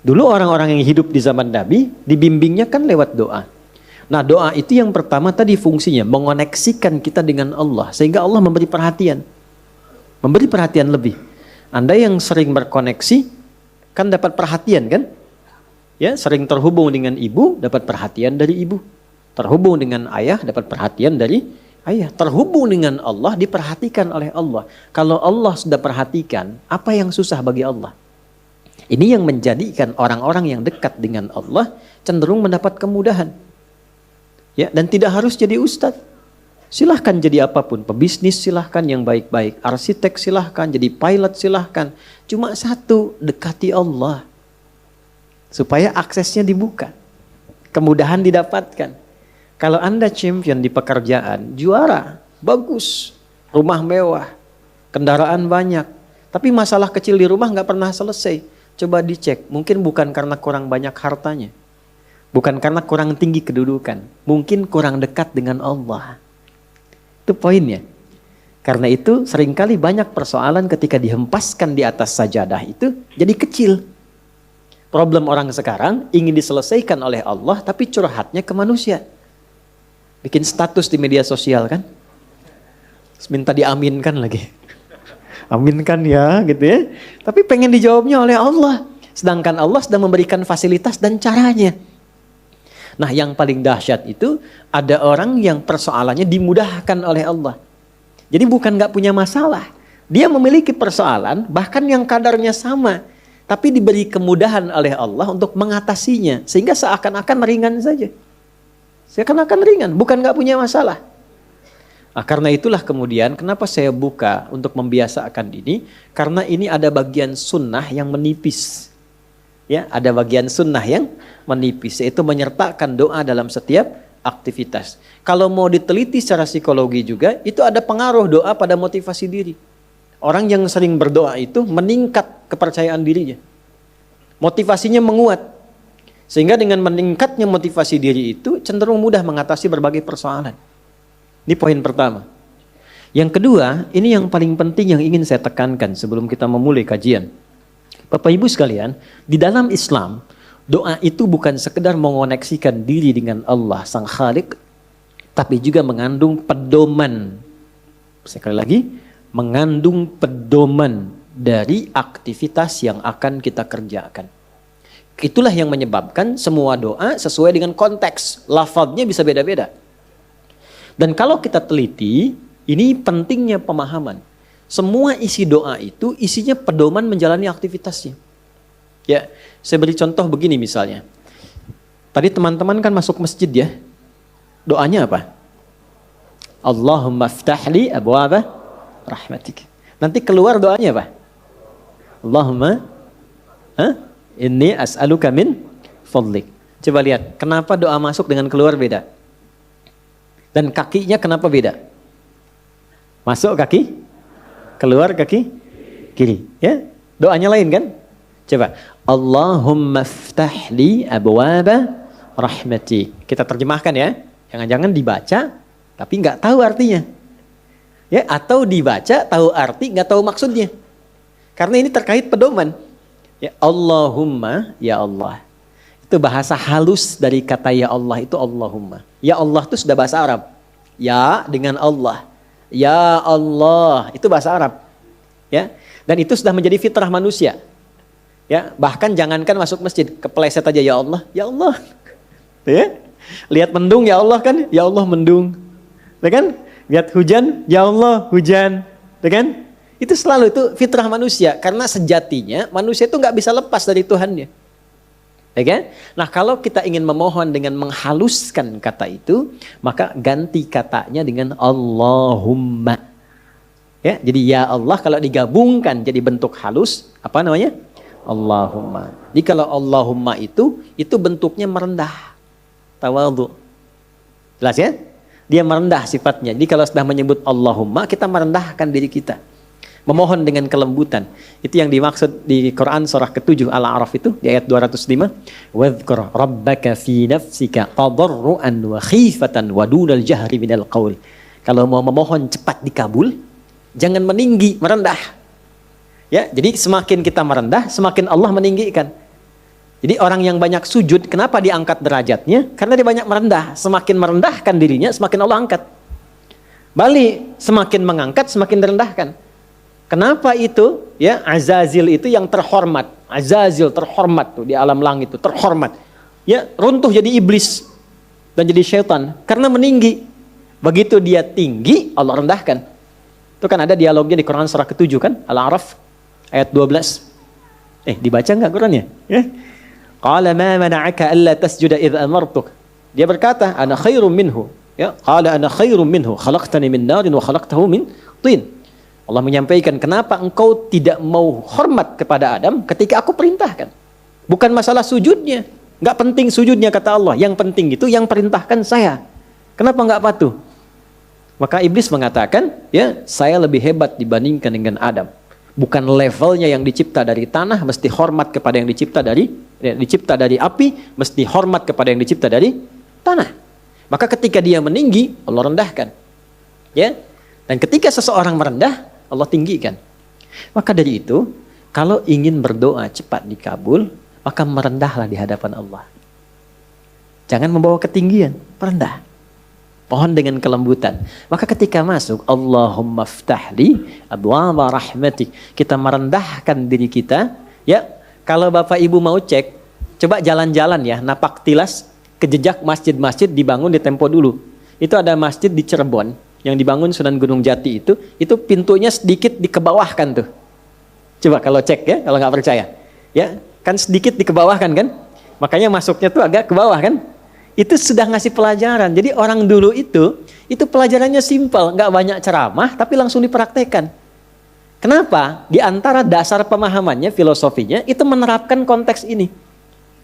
Dulu orang-orang yang hidup di zaman Nabi dibimbingnya kan lewat doa. Nah, doa itu yang pertama tadi fungsinya mengoneksikan kita dengan Allah sehingga Allah memberi perhatian. Memberi perhatian lebih. Anda yang sering berkoneksi kan dapat perhatian kan? Ya, sering terhubung dengan ibu dapat perhatian dari ibu. Terhubung dengan ayah dapat perhatian dari ayah. Terhubung dengan Allah diperhatikan oleh Allah. Kalau Allah sudah perhatikan, apa yang susah bagi Allah? Ini yang menjadikan orang-orang yang dekat dengan Allah cenderung mendapat kemudahan. Ya, dan tidak harus jadi ustadz. Silahkan jadi apapun, pebisnis silahkan yang baik-baik, arsitek silahkan, jadi pilot silahkan. Cuma satu, dekati Allah. Supaya aksesnya dibuka. Kemudahan didapatkan. Kalau Anda champion di pekerjaan, juara, bagus, rumah mewah, kendaraan banyak. Tapi masalah kecil di rumah nggak pernah selesai. Coba dicek, mungkin bukan karena kurang banyak hartanya. Bukan karena kurang tinggi kedudukan. Mungkin kurang dekat dengan Allah. Itu poinnya. Karena itu seringkali banyak persoalan ketika dihempaskan di atas sajadah itu jadi kecil. Problem orang sekarang ingin diselesaikan oleh Allah tapi curhatnya ke manusia. Bikin status di media sosial kan. Minta diaminkan lagi. Aminkan ya gitu ya. Tapi pengen dijawabnya oleh Allah. Sedangkan Allah sudah memberikan fasilitas dan caranya. Nah, yang paling dahsyat itu ada orang yang persoalannya dimudahkan oleh Allah. Jadi bukan nggak punya masalah. Dia memiliki persoalan bahkan yang kadarnya sama. Tapi diberi kemudahan oleh Allah untuk mengatasinya. Sehingga seakan-akan ringan saja. Seakan-akan ringan, bukan nggak punya masalah. Nah, karena itulah kemudian kenapa saya buka untuk membiasakan ini. Karena ini ada bagian sunnah yang menipis. Ya, ada bagian sunnah yang menipis, yaitu menyertakan doa dalam setiap aktivitas. Kalau mau diteliti secara psikologi juga, itu ada pengaruh doa pada motivasi diri. Orang yang sering berdoa itu meningkat kepercayaan dirinya. Motivasinya menguat. Sehingga dengan meningkatnya motivasi diri itu cenderung mudah mengatasi berbagai persoalan. Ini poin pertama. Yang kedua, ini yang paling penting yang ingin saya tekankan sebelum kita memulai kajian. Bapak Ibu sekalian, di dalam Islam, doa itu bukan sekedar mengoneksikan diri dengan Allah Sang Khalik, tapi juga mengandung pedoman. Sekali lagi, mengandung pedoman dari aktivitas yang akan kita kerjakan. Itulah yang menyebabkan semua doa sesuai dengan konteks. Lafadznya bisa beda-beda. Dan kalau kita teliti, ini pentingnya pemahaman. Semua isi doa itu isinya pedoman menjalani aktivitasnya. Ya, saya beri contoh begini misalnya. Tadi teman-teman kan masuk masjid ya. Doanya apa? Allahumma ftahli abwaba rahmatik. Nanti keluar doanya apa? Allahumma inni as'aluka min fadlik. Coba lihat, kenapa doa masuk dengan keluar beda? Dan kakinya kenapa beda? Masuk kaki, keluar kaki kiri. Ya, doanya lain kan? Coba, Allahumma ftahli abwaba rahmati. Kita terjemahkan ya. Jangan-jangan dibaca tapi nggak tahu artinya. Ya, atau dibaca tahu arti nggak tahu maksudnya. Karena ini terkait pedoman. Ya, Allahumma, ya Allah. Itu bahasa halus dari kata ya Allah itu Allahumma. Ya Allah itu sudah bahasa Arab. Ya dengan Allah. Ya Allah, itu bahasa Arab. Ya. Dan itu sudah menjadi fitrah manusia. Ya, bahkan jangankan masuk masjid, kepleset aja ya Allah, ya Allah. Ya. Lihat mendung ya Allah kan, ya Allah mendung. Ya kan? Lihat hujan, ya Allah hujan. Ya kan? Itu selalu itu fitrah manusia karena sejatinya manusia itu nggak bisa lepas dari Tuhannya. Ya kan? Nah, kalau kita ingin memohon dengan menghaluskan kata itu, maka ganti katanya dengan Allahumma. Ya, jadi ya Allah kalau digabungkan jadi bentuk halus, apa namanya? Allahumma. Jadi kalau Allahumma itu bentuknya merendah. Tawadhu. Jelas ya? Dia merendah sifatnya. Jadi kalau sudah menyebut Allahumma, kita merendahkan diri kita. Memohon dengan kelembutan. Itu yang dimaksud di Quran surah ke-7 Al-A'raf itu di ayat 205. Wadhkur rabbaka fi nafsika tadarruan wa khifatan wa dunal jahri minal qaul. Kalau mau memohon cepat dikabul, jangan meninggi, merendah. Ya, jadi semakin kita merendah, semakin Allah meninggikan. Jadi orang yang banyak sujud, kenapa diangkat derajatnya? Karena dia banyak merendah. Semakin merendahkan dirinya, semakin Allah angkat. Balik, semakin mengangkat, semakin direndahkan. Kenapa itu? Ya, Azazil itu yang terhormat. Azazil terhormat tuh di alam langit itu terhormat. Ya, runtuh jadi iblis dan jadi syaitan karena meninggi. Begitu dia tinggi, Allah rendahkan. Itu kan ada dialognya di Quran surah ke-7 kan? Al-A'raf ayat 12. Dibaca enggak Qurannya? Ya. Qala ma mana'aka alla tasjuda idh amartuk. Dia berkata, ana khairum minhu. Ya, qala ana khairum minhu, khalaqtani min narin wa khalaqtahu min tin. Allah menyampaikan, kenapa engkau tidak mau hormat kepada Adam ketika aku perintahkan? Bukan masalah sujudnya. Enggak penting sujudnya kata Allah. Yang penting itu yang perintahkan saya. Kenapa enggak patuh? Maka iblis mengatakan, ya, saya lebih hebat dibandingkan dengan Adam. Bukan levelnya yang dicipta dari tanah mesti hormat kepada yang dicipta dari api, mesti hormat kepada yang dicipta dari tanah. Maka ketika dia meninggi, Allah rendahkan. Ya. Dan ketika seseorang merendah, Allah tinggikan. Maka dari itu, kalau ingin berdoa cepat dikabul, maka merendahlah di hadapan Allah. Jangan membawa ketinggian, merendah. Mohon dengan kelembutan. Maka ketika masuk, Allahumma ftahli abwaaba rahmatik. Kita merendahkan diri kita. Ya, kalau Bapak Ibu mau cek, coba jalan-jalan ya, napak tilas ke jejak masjid-masjid dibangun di tempo dulu. Itu ada masjid di Cirebon yang dibangun Sunan Gunung Jati itu pintunya sedikit dikebawahkan tuh. Coba kalau cek ya, kalau nggak percaya. Ya, kan sedikit dikebawahkan kan? Makanya masuknya tuh agak ke bawah kan? Itu sudah ngasih pelajaran. Jadi orang dulu itu pelajarannya simpel, nggak banyak ceramah, tapi langsung dipraktekkan. Kenapa? Di antara dasar pemahamannya, filosofinya, itu menerapkan konteks ini.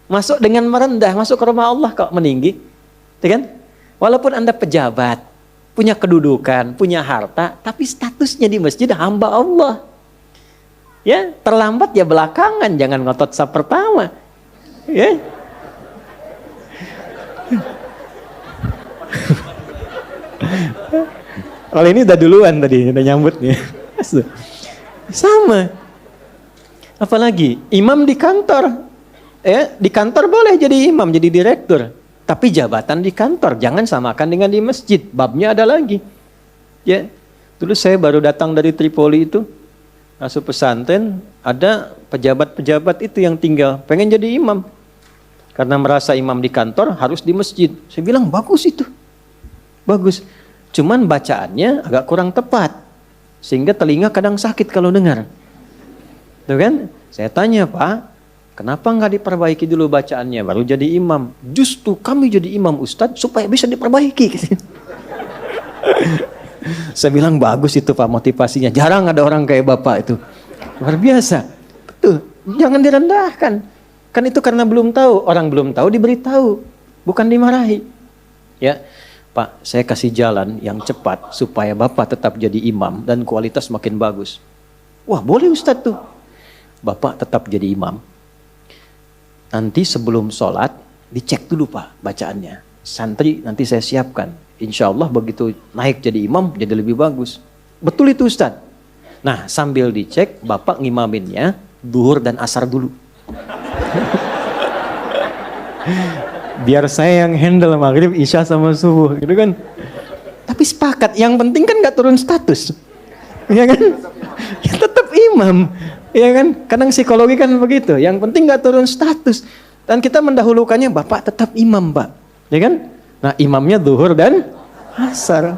Masuk dengan merendah, masuk ke rumah Allah kok meninggi. Kan? Walaupun Anda pejabat, punya kedudukan, punya harta, tapi statusnya di masjid hamba Allah. Ya, terlambat ya belakangan, jangan ngotot sap pertama. Ya. Kalau ini udah duluan tadi, udah nyambut nih. Sama. Apalagi imam di kantor. Di kantor boleh jadi imam, jadi direktur. Tapi jabatan di kantor jangan samakan dengan di masjid. Babnya ada lagi. Ya. Dulu saya baru datang dari Tripoli itu, masuk pesantren, ada pejabat-pejabat itu yang tinggal pengen jadi imam. Karena merasa imam di kantor harus di masjid. Saya bilang bagus itu. Bagus. Cuman bacaannya agak kurang tepat. Sehingga telinga kadang sakit kalau dengar. Tuh kan? Saya tanya, Pak, kenapa nggak diperbaiki dulu bacaannya baru jadi imam? Justru kami jadi imam Ustadz supaya bisa diperbaiki. Saya bilang bagus itu Pak motivasinya. Jarang ada orang kayak Bapak itu. Luar biasa. Betul. Jangan direndahkan. Kan itu karena belum tahu. Orang belum tahu diberitahu, bukan dimarahi. Ya, Pak, saya kasih jalan yang cepat supaya Bapak tetap jadi imam dan kualitas makin bagus. Wah, boleh Ustadz tuh. Bapak tetap jadi imam. Nanti sebelum sholat dicek dulu Pak bacaannya. Santri nanti saya siapkan. Insya Allah begitu naik jadi imam jadi lebih bagus. Betul itu Ustadz. Nah, sambil dicek Bapak ngimaminnya duhur dan asar dulu. Biar saya yang handle maghrib, isya sama subuh gitu kan. Tapi sepakat, yang penting kan gak turun status. Ya kan? Ya, tetap imam. Ya kan? Kadang psikologi kan begitu. Yang penting gak turun status. Dan kita mendahulukannya Bapak tetap imam Pak. Ya kan? Nah imamnya zuhur dan asar.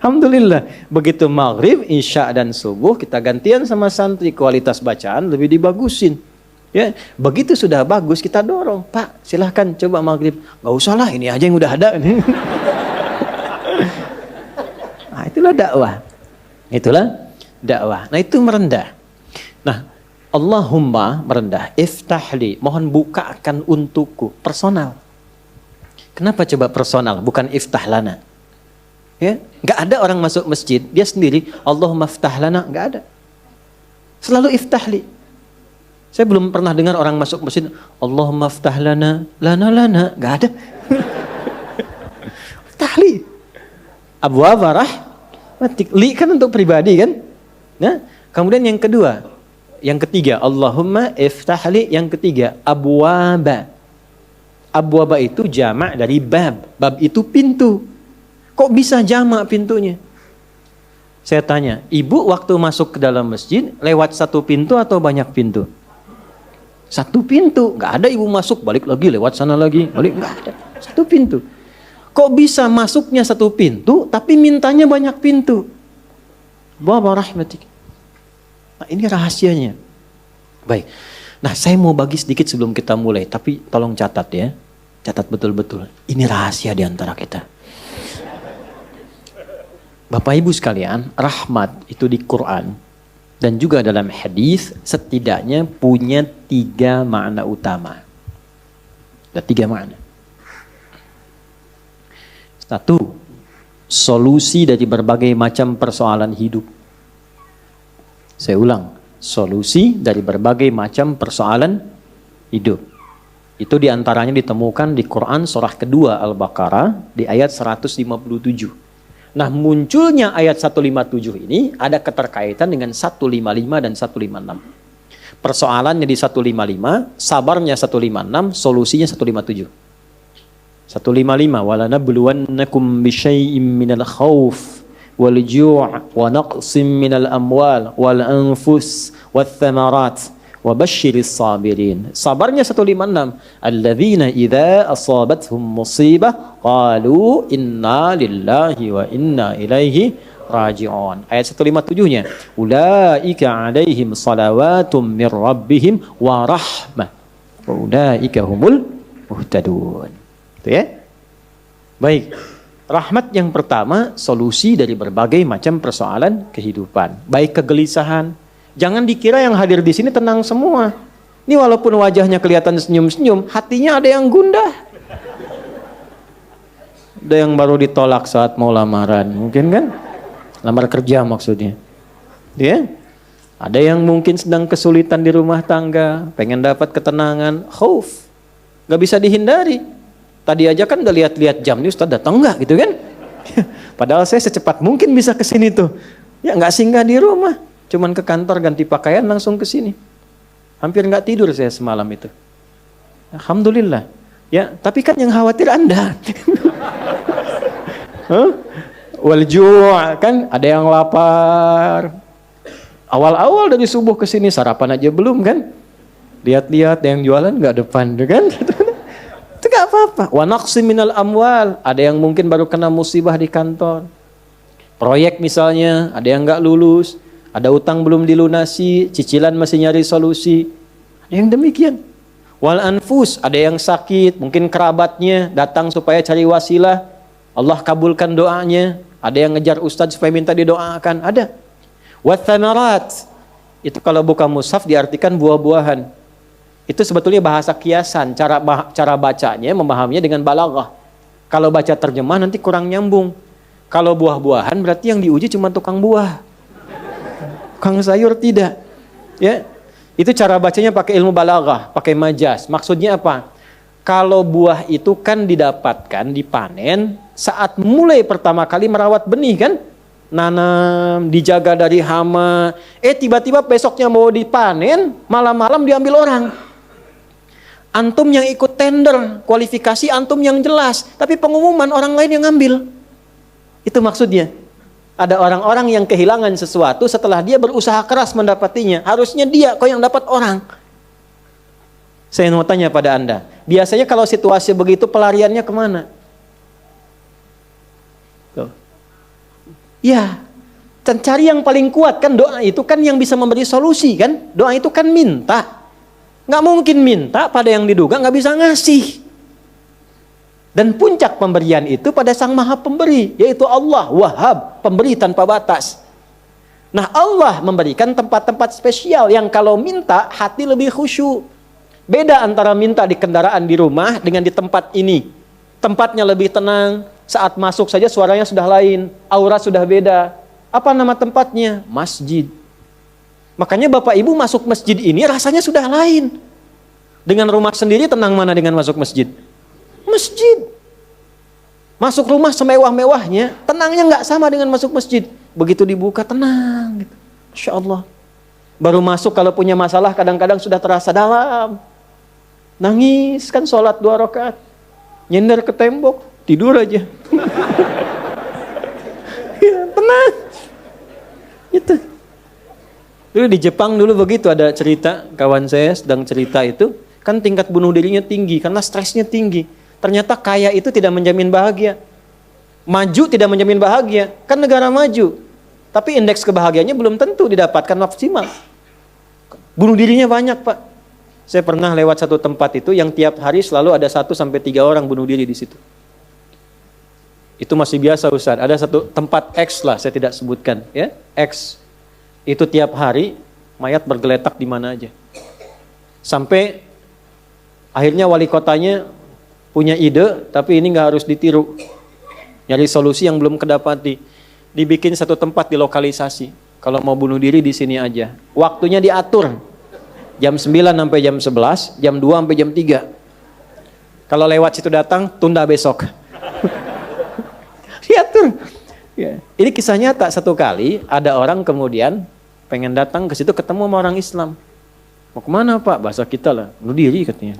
Alhamdulillah. Begitu maghrib, isya dan subuh kita gantian sama santri. Kualitas bacaan lebih dibagusin. Ya, begitu sudah bagus kita dorong, Pak silahkan coba maghrib. Gak usah lah, ini aja yang udah ada. Nah, itulah dakwah. Itulah dakwah. Nah itu merendah. Nah Allahumma merendah. Iftahli, mohon bukakan untukku. Personal. Kenapa coba personal, bukan iftahlana? Ya, nggak ada orang masuk masjid dia sendiri Allahumma iftahlana, nggak ada. Selalu iftahli. Saya belum pernah dengar orang masuk masjid Allahumma ftah lana, lana, gak ada. Tahli. Abwaaba rahmatik. Li kan untuk pribadi kan. Nah, kemudian yang kedua, yang ketiga, Allahumma iftahli, yang ketiga, abwaba. Abwaba itu jamak dari bab. Bab itu pintu. Kok bisa jamak pintunya? Saya tanya, ibu waktu masuk ke dalam masjid, lewat satu pintu atau banyak pintu? Satu pintu. Nggak ada ibu masuk, balik lagi, lewat sana lagi, balik, nggak ada. Satu pintu. Kok bisa masuknya satu pintu, tapi mintanya banyak pintu? Wa rahmatik. Nah, ini rahasianya. Baik. Nah, saya mau bagi sedikit sebelum kita mulai, tapi tolong catat ya. Catat betul-betul. Ini rahasia di antara kita. Bapak Ibu sekalian, rahmat itu di Quran dan juga dalam hadis setidaknya punya 3 makna utama. Ada 3 makna. 1. Solusi dari berbagai macam persoalan hidup. Saya ulang, solusi dari berbagai macam persoalan hidup. Itu diantaranya ditemukan di Quran surah kedua Al-Baqarah di ayat 157. Nah, munculnya ayat 157 ini ada keterkaitan dengan 155 dan 156. Persoalannya di 155, sabarnya 156, solusinya 157. 155, walanabluwannakum bisyai'im minal khauf wal ju' wa naqsim minal amwal wal anfus wath thamarat wa basyiris sabirin. Sabarnya 156, alladzina idza asabathum musibah qalu inna lillahi wa inna ilaihi raji'un. Ayat 157-nya, ulaika alaihim salawatum mir rabbihim wa rahmah wa ulaika humul muhtadun. Itu ya. Baik. Rahmat yang pertama, solusi dari berbagai macam persoalan kehidupan. Baik kegelisahan. Jangan dikira yang hadir di sini tenang semua. Ini walaupun wajahnya kelihatan senyum-senyum, hatinya ada yang gundah. Ada yang baru ditolak saat mau lamaran, mungkin kan? Lamar kerja maksudnya. Ya? Ada yang mungkin sedang kesulitan di rumah tangga, pengen dapat ketenangan, khauf. Gak bisa dihindari. Tadi aja kan udah lihat-lihat jam nih, Ustaz datang nggak gitu kan? Padahal saya secepat mungkin bisa ke sini tuh. Ya nggak singgah di rumah, cuman ke kantor ganti pakaian langsung ke sini. Hampir nggak tidur saya semalam itu. Alhamdulillah. Ya, tapi kan yang khawatir Anda. Wal ju' kan ada yang lapar. Awal-awal dari subuh ke sini sarapan aja belum kan? Lihat-lihat yang jualan nggak depan kan? Itu gak apa-apa. Wa naqsim minal amwal. Ada yang mungkin baru kena musibah di kantor. Proyek misalnya, ada yang gak lulus. Ada utang belum dilunasi, cicilan masih nyari solusi. Ada yang demikian. Wal anfus, ada yang sakit, mungkin kerabatnya datang supaya cari wasilah. Allah kabulkan doanya. Ada yang ngejar ustadz supaya minta didoakan. Ada. Wa thamarat. Itu kalau buka mushaf diartikan buah-buahan. Itu sebetulnya bahasa kiasan, cara bacanya, memahaminya dengan balaghah. Kalau baca terjemah nanti kurang nyambung. Kalau buah-buahan berarti yang diuji cuma tukang buah. Tukang sayur tidak. Ya. Itu cara bacanya pakai ilmu balaghah, pakai majaz. Maksudnya apa? Kalau buah itu kan didapatkan, dipanen saat mulai pertama kali merawat benih kan? Nanam, dijaga dari hama. Tiba-tiba besoknya mau dipanen, malam-malam diambil orang. Antum yang ikut tender, kualifikasi antum yang jelas, tapi pengumuman orang lain yang ngambil. Itu maksudnya. Ada orang-orang yang kehilangan sesuatu setelah dia berusaha keras mendapatinya. Harusnya dia kok yang dapat orang. Saya mau tanya pada Anda, biasanya kalau situasi begitu pelariannya kemana? Tuh. Ya, dan cari yang paling kuat kan, doa itu kan yang bisa memberi solusi kan. Doa itu kan minta. Nggak mungkin minta pada yang diduga nggak bisa ngasih. Dan puncak pemberian itu pada Sang Maha Pemberi, yaitu Allah, Wahhab, pemberi tanpa batas. Nah, Allah memberikan tempat-tempat spesial yang kalau minta hati lebih khusyuk. Beda antara minta di kendaraan di rumah dengan di tempat ini. Tempatnya lebih tenang, saat masuk saja suaranya sudah lain, aura sudah beda. Apa nama tempatnya? Masjid. Makanya Bapak Ibu masuk masjid ini rasanya sudah lain. Dengan rumah sendiri tenang mana dengan masuk masjid? Masjid. Masuk rumah semewah-mewahnya, tenangnya nggak sama dengan masuk masjid. Begitu dibuka tenang gitu. Masya Allah. Baru masuk kalau punya masalah kadang-kadang sudah terasa dalam. Nangis kan sholat 2 rakaat. Nyender ke tembok, tidur aja. Ya, tenang. Itu. Dulu di Jepang dulu begitu, ada cerita, kawan saya sedang cerita itu, kan tingkat bunuh dirinya tinggi karena stresnya tinggi. Ternyata kaya itu tidak menjamin bahagia. Maju tidak menjamin bahagia. Kan negara maju. Tapi indeks kebahagiaannya belum tentu didapatkan maksimal. Bunuh dirinya banyak, Pak. Saya pernah lewat satu tempat itu yang tiap hari selalu ada 1 sampai 3 orang bunuh diri di situ. Itu masih biasa, Ustaz. Ada satu tempat X lah, saya tidak sebutkan, ya. X. Itu tiap hari mayat bergeletak di mana aja. Sampai akhirnya wali kotanya punya ide, tapi ini nggak harus ditiru. Nyari solusi yang belum kedapati. Dibikin satu tempat di lokalisasi. Kalau mau bunuh diri di sini aja. Waktunya diatur. Jam 9 sampai jam 11, jam 2 sampai jam 3. Kalau lewat situ datang, tunda besok. Diatur. Ya. Ini kisah nyata, satu kali ada orang kemudian pengen datang ke situ ketemu sama orang Islam. Mau kemana, Pak? Bahasa kita lah, bunuh diri katanya.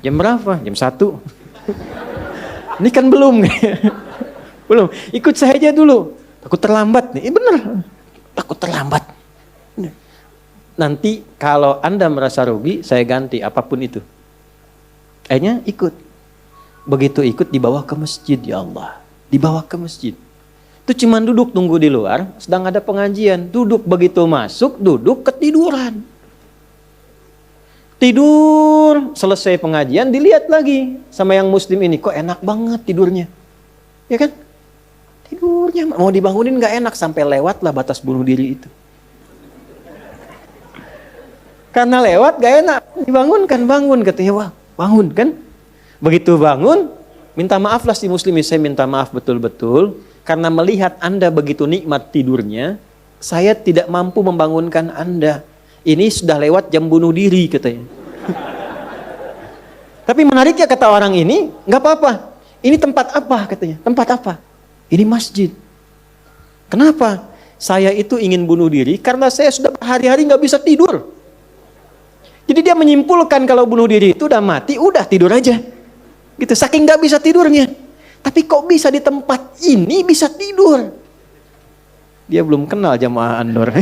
Jam berapa? Jam 1. Ini kan belum. Belum. Ikut saya aja dulu. Takut terlambat nih. Bener. Takut terlambat. Nanti kalau Anda merasa rugi, saya ganti apapun itu. Akhirnya ikut. Begitu ikut dibawa ke masjid, ya Allah. Dibawa ke masjid. Itu cuman duduk tunggu di luar, sedang ada pengajian. Duduk, begitu masuk, duduk ketiduran. Tidur, selesai pengajian, dilihat lagi sama yang muslim ini. Kok enak banget tidurnya. Ya kan? Tidurnya, mau dibangunin gak enak, sampai lewatlah batas bunuh diri itu. Karena lewat gak enak, dibangunkan, bangun, katanya, wah bangun kan. Begitu bangun, minta maaf lah si muslim, saya minta maaf betul-betul, karena melihat Anda begitu nikmat tidurnya, saya tidak mampu membangunkan Anda. Ini sudah lewat jam bunuh diri, katanya. Tapi menariknya kata orang ini, gak apa-apa, ini tempat apa, katanya, tempat apa? Ini masjid. Kenapa? Saya itu ingin bunuh diri, karena saya sudah berhari-hari gak bisa tidur. Jadi dia menyimpulkan kalau bunuh diri itu udah mati, udah tidur aja. Gitu, saking gak bisa tidurnya. Tapi kok bisa di tempat ini bisa tidur? Dia belum kenal jamaah Andor.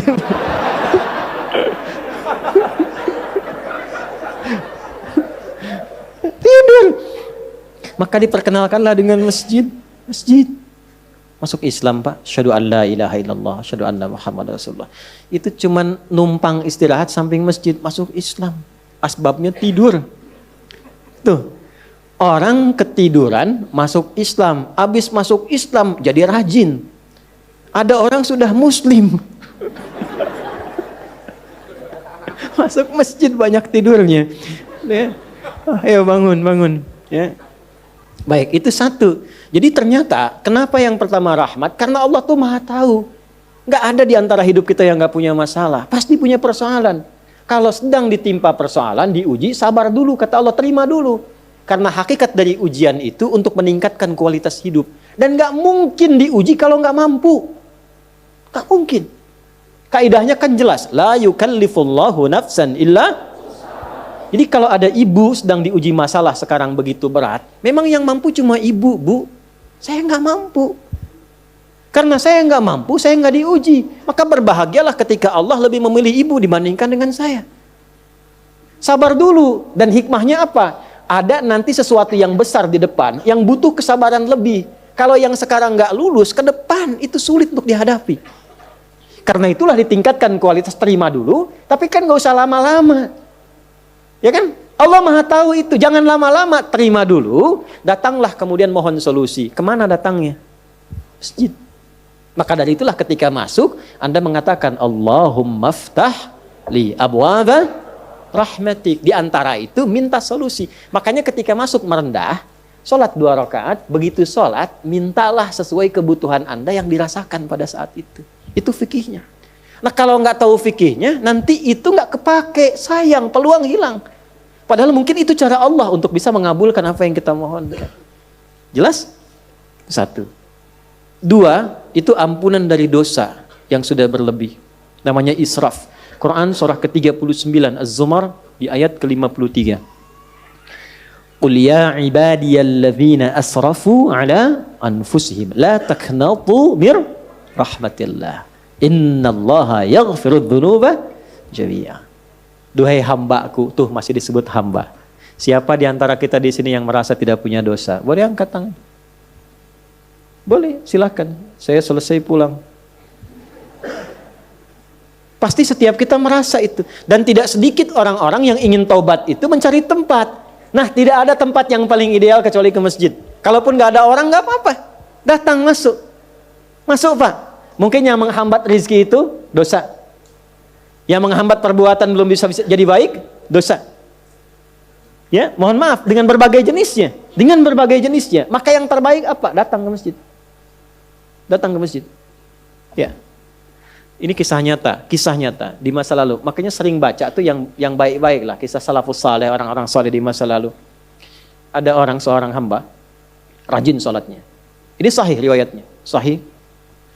Tidur. Maka diperkenalkanlah dengan masjid. Masjid. Masuk Islam, Pak. Syahadu an la ilaha illallah, syahadu anna Muhammad Rasulullah. Itu cuman numpang istirahat samping masjid, masuk Islam. Asbabnya tidur. Tuh. Orang ketiduran masuk Islam. Habis masuk Islam jadi rajin. Ada orang sudah muslim. Masuk masjid banyak tidurnya. Ya. Ayo bangun, bangun. Ya. Baik, itu satu. Jadi ternyata kenapa yang pertama rahmat? Karena Allah tuh maha tahu. Nggak ada di antara hidup kita yang nggak punya masalah. Pasti punya persoalan. Kalau sedang ditimpa persoalan, diuji, sabar dulu. Kata Allah, terima dulu. Karena hakikat dari ujian itu untuk meningkatkan kualitas hidup. Dan nggak mungkin diuji kalau nggak mampu. Nggak mungkin. Kaidahnya kan jelas. La yukallifullahu nafsan illa. Jadi kalau ada ibu sedang diuji masalah sekarang begitu berat, memang yang mampu cuma ibu, Bu. Saya nggak mampu. Karena saya nggak mampu, saya nggak diuji. Maka berbahagialah ketika Allah lebih memilih ibu dibandingkan dengan saya. Sabar dulu. Dan hikmahnya apa? Ada nanti sesuatu yang besar di depan, yang butuh kesabaran lebih. Kalau yang sekarang nggak lulus, ke depan itu sulit untuk dihadapi. Karena itulah ditingkatkan kualitas, terima dulu, tapi kan nggak usah lama-lama. Ya kan? Allah maha tahu itu. Jangan lama-lama, terima dulu. Datanglah kemudian mohon solusi. Kemana datangnya? Masjid. Maka dari itulah ketika masuk, Anda mengatakan, Allahumma ftah li abwaba rahmatik. Di antara itu minta solusi. Makanya ketika masuk merendah, sholat 2 rakaat, begitu sholat, mintalah sesuai kebutuhan Anda yang dirasakan pada saat itu. Itu fikihnya. Nah kalau nggak tahu fikihnya, nanti itu nggak kepake, sayang, peluang hilang. Padahal mungkin itu cara Allah untuk bisa mengabulkan apa yang kita mohon. Jelas? 1. 2, itu ampunan dari dosa yang sudah berlebih. Namanya israf. Quran surah ke-39 Az-Zumar di ayat ke-53. Qul ya ibadiyalladzina asrafu ala anfusihim la taqnatu mir rahmatillah. Innallaha yaghfirudz dzunuba jami'a. Duhai hambaku, tuh masih disebut hamba. Siapa di antara kita di sini yang merasa tidak punya dosa? Boleh angkat tangan. Boleh, silakan. Saya selesai pulang. Pasti setiap kita merasa itu. Dan tidak sedikit orang-orang yang ingin taubat itu mencari tempat. Nah, tidak ada tempat yang paling ideal kecuali ke masjid. Kalaupun nggak ada orang, nggak apa-apa. Datang, masuk. Masuk, Pak. Mungkin yang menghambat rezeki itu dosa. Yang menghambat perbuatan belum bisa jadi baik, dosa. Ya, mohon maaf, dengan berbagai jenisnya. Dengan berbagai jenisnya. Maka yang terbaik apa? Datang ke masjid. Datang ke masjid. Ya. Ini kisah nyata di masa lalu. Makanya sering baca tuh yang baik-baik lah, kisah salafus saleh, orang-orang saleh di masa lalu. Ada seorang hamba rajin salatnya. Ini sahih riwayatnya, sahih.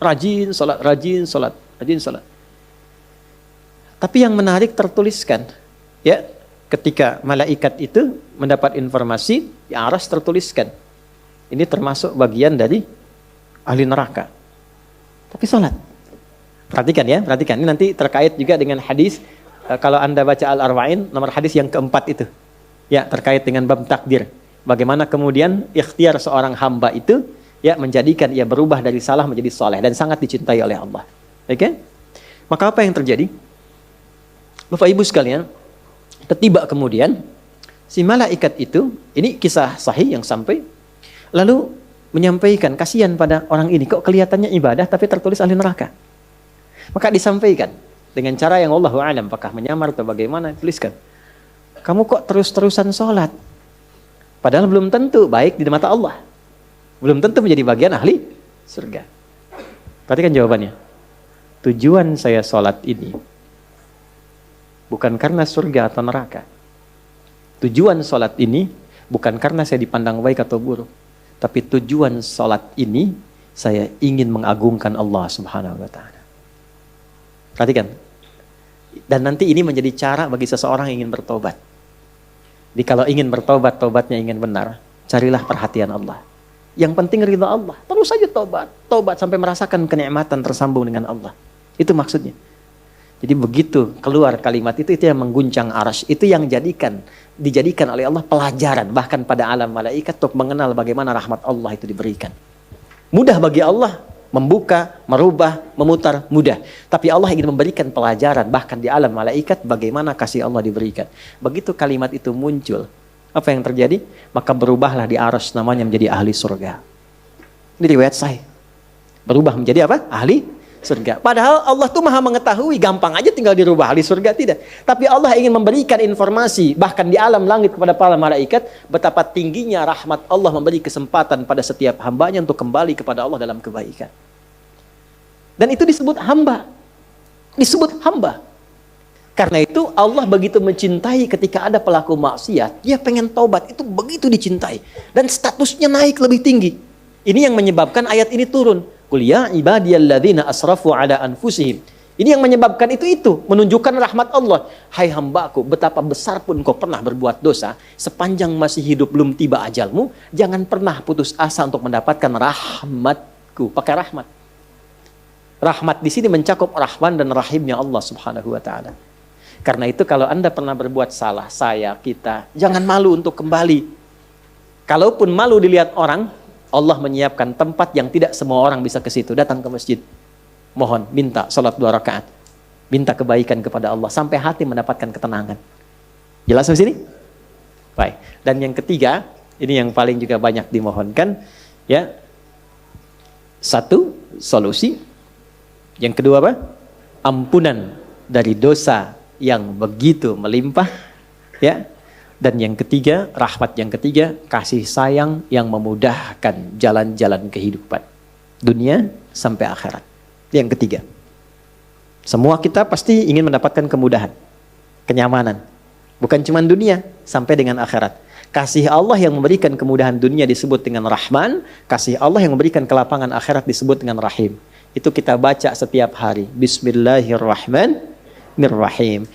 Rajin salat. Tapi yang menarik tertuliskan, ya, ketika malaikat itu mendapat informasi, di aras tertuliskan. Ini termasuk bagian dari ahli neraka. Tapi salat. Perhatikan. Ini nanti terkait juga dengan hadis, kalau Anda baca Al-Arba'in, nomor hadis yang keempat itu. Ya, terkait dengan bab takdir. Bagaimana kemudian ikhtiar seorang hamba itu, ya, menjadikan ia berubah dari salah menjadi soleh. Dan sangat dicintai oleh Allah. Oke? Maka apa yang terjadi? Bapak Ibu sekalian, ketiba kemudian, si malaikat itu, ini kisah sahih yang sampai, lalu menyampaikan, kasihan pada orang ini, kok kelihatannya ibadah tapi tertulis ahli neraka. Maka disampaikan dengan cara yang Allahu a'lam, apakah menyamar atau bagaimana, tuliskan. Kamu kok terus-terusan sholat? Padahal belum tentu baik di mata Allah. Belum tentu menjadi bagian ahli surga. Perhatikan jawabannya. Tujuan saya sholat ini bukan karena surga atau neraka. Tujuan sholat ini bukan karena saya dipandang baik atau buruk. Tapi tujuan sholat ini, saya ingin mengagungkan Allah subhanahu wa ta'ala. Perhatikan. Dan nanti ini menjadi cara bagi seseorang yang ingin bertobat. Jadi kalau ingin bertobat, tobatnya ingin benar, carilah perhatian Allah. Yang penting ridha Allah. Terus saja tobat. Tobat sampai merasakan kenikmatan tersambung dengan Allah. Itu maksudnya. Jadi begitu keluar kalimat itu yang mengguncang arsy. Itu yang dijadikan oleh Allah pelajaran. Bahkan pada alam malaikat untuk mengenal bagaimana rahmat Allah itu diberikan. Mudah bagi Allah membuka, merubah, memutar, mudah. Tapi Allah ingin memberikan pelajaran, bahkan di alam malaikat, bagaimana kasih Allah diberikan. Begitu kalimat itu muncul, apa yang terjadi? Maka berubahlah di arsy namanya menjadi ahli surga. Ini riwayat sahih. Berubah menjadi apa? Ahli surga. Padahal Allah tuh maha mengetahui, gampang aja tinggal dirubah ahli surga, tidak. Tapi Allah ingin memberikan informasi, bahkan di alam langit kepada para malaikat, betapa tingginya rahmat Allah memberi kesempatan pada setiap hambanya untuk kembali kepada Allah dalam kebaikan. Dan itu disebut hamba. Disebut hamba. Karena itu Allah begitu mencintai ketika ada pelaku maksiat, dia pengen taubat, itu begitu dicintai. Dan statusnya naik lebih tinggi. Ini yang menyebabkan ayat ini turun. Qul ya ibadiyalladzina asrafu ala anfusihim. Ini yang menyebabkan itu menunjukkan rahmat Allah. Hai hambaku, betapa besar pun kau pernah berbuat dosa, sepanjang masih hidup belum tiba ajalmu, jangan pernah putus asa untuk mendapatkan rahmatku. Pakai rahmat. Rahmat di sini mencakup Rahman dan Rahimnya Allah Subhanahu wa taala. Karena itu kalau Anda pernah berbuat salah, kita, jangan malu untuk kembali. Kalaupun malu dilihat orang, Allah menyiapkan tempat yang tidak semua orang bisa ke situ. Datang ke masjid. Mohon, minta salat 2 rakaat. Minta kebaikan kepada Allah sampai hati mendapatkan ketenangan. Jelas di sini? Baik. Dan yang ketiga, ini yang paling juga banyak dimohonkan, ya. Satu, solusi. Yang kedua apa? Ampunan dari dosa yang begitu melimpah, ya. Dan yang ketiga, rahmat yang ketiga, kasih sayang yang memudahkan jalan-jalan kehidupan. Dunia sampai akhirat. Yang ketiga. Semua kita pasti ingin mendapatkan kemudahan, kenyamanan. Bukan cuma dunia, sampai dengan akhirat. Kasih Allah yang memberikan kemudahan dunia disebut dengan Rahman. Kasih Allah yang memberikan kelapangan akhirat disebut dengan Rahim. Itu kita baca setiap hari. Bismillahirrahmanirrahim. Rahmanir Rahim.